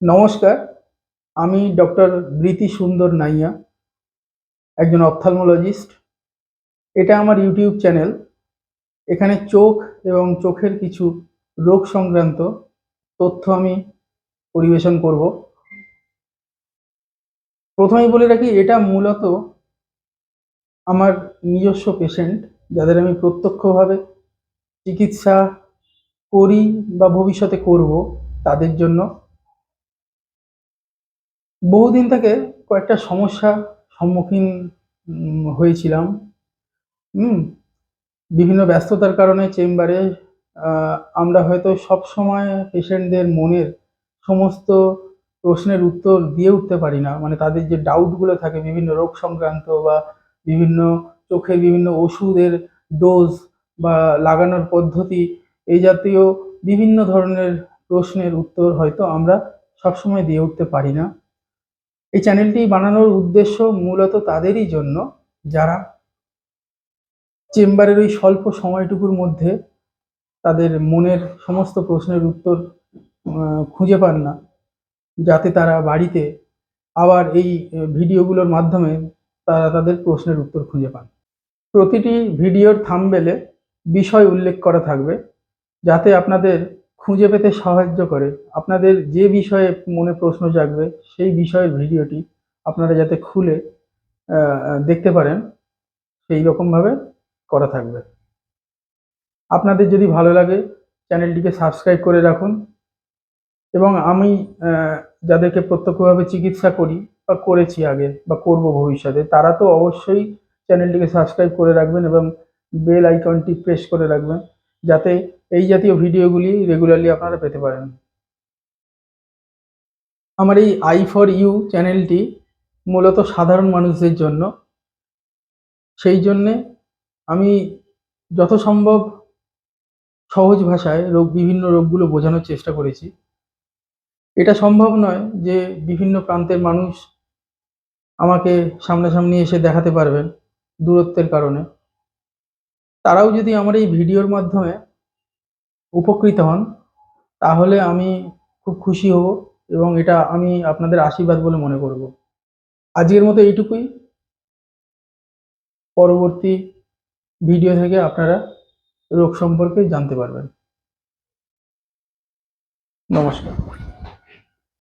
নমস্কার, আমি ডক্টর বৃতি সুন্দর নাইয়া, একজন অপথ্যালমোলজিস্ট। এটা আমার ইউটিউব চ্যানেল। এখানে চোখ এবং চোখের কিছু রোগ সংক্রান্ত তথ্য আমি পরিবেশন করব। প্রথমেই বলে রাখি, এটা মূলত আমার নিজস্ব পেশেন্ট, যাদের আমি প্রত্যক্ষভাবে চিকিৎসা করি বা ভবিষ্যতে করব, তাদের জন্য। বহুদিন থেকে কয়েকটা সমস্যার সম্মুখীন হয়েছিলাম। হুম বিভিন্ন ব্যস্ততার কারণে চেম্বারে আমরা হয়তো সবসময় পেশেন্টদের মনের সমস্ত প্রশ্নের উত্তর দিয়ে উঠতে পারি না। মানে তাদের যে ডাউটগুলো থাকে বিভিন্ন রোগ সংক্রান্ত বা বিভিন্ন চোখের বিভিন্ন ওষুধের ডোজ বা লাগানোর পদ্ধতি, এই জাতীয় বিভিন্ন ধরনের প্রশ্নের উত্তর হয়তো আমরা সবসময় দিয়ে উঠতে পারি না। এই চ্যানেলটি বানানোর উদ্দেশ্য মূলত তাদেরই জন্য, যারা চেম্বারের ওই স্বল্প সময়টুকুর মধ্যে তাদের মনের সমস্ত প্রশ্নের উত্তর খুঁজে পান না, যাতে তারা বাড়িতে আবার এই ভিডিওগুলোর মাধ্যমে তারা তাদের প্রশ্নের উত্তর খুঁজে পান। প্রতিটি ভিডিওর থাম্বনেলে বিষয় উল্লেখ করা থাকবে, যাতে আপনাদের খুঁজে পেতে সাহায্য করে। আপনাদের যে বিষয়ে মনে প্রশ্ন জাগবে, সেই বিষয়ের ভিডিওটি আপনারা যাতে খুলে দেখতে পারেন, সেই রকমভাবে করা থাকবে। আপনাদের যদি ভালো লাগে, চ্যানেলটিকে সাবস্ক্রাইব করে রাখুন। এবং আমি যাদেরকে প্রত্যক্ষভাবে চিকিৎসা করি বা করেছি আগে বা করব ভবিষ্যতে, তারা তো অবশ্যই চ্যানেলটিকে সাবস্ক্রাইব করে রাখবেন এবং বেল আইকনটি প্রেস করে রাখবেন, যাতে এই জাতীয় ভিডিওগুলি রেগুলারলি আপনারা পেতে পারেন। আমার এই আই ফর ইউ চ্যানেলটি মূলত সাধারণ মানুষদের জন্য। সেই জন্যে আমি যথাসম্ভব সহজ ভাষায় বিভিন্ন রোগগুলো বোঝানোর চেষ্টা করেছি। এটা সম্ভব নয় যে বিভিন্ন প্রান্তের মানুষ আমাকে সামনাসামনি এসে দেখাতে পারবেন দূরত্বের কারণে। তারাও যদি আমার এই ভিডিওর মাধ্যমে উপকৃত হন, তাহলে আমি খুব খুশি হব এবং এটা আমি আপনাদের আশীর্বাদ বলে মনে করব। আজকের মতো এইটুকুই। পরবর্তী ভিডিও থেকে আপনারা রোগ সম্পর্কে জানতে পারবেন। নমস্কার।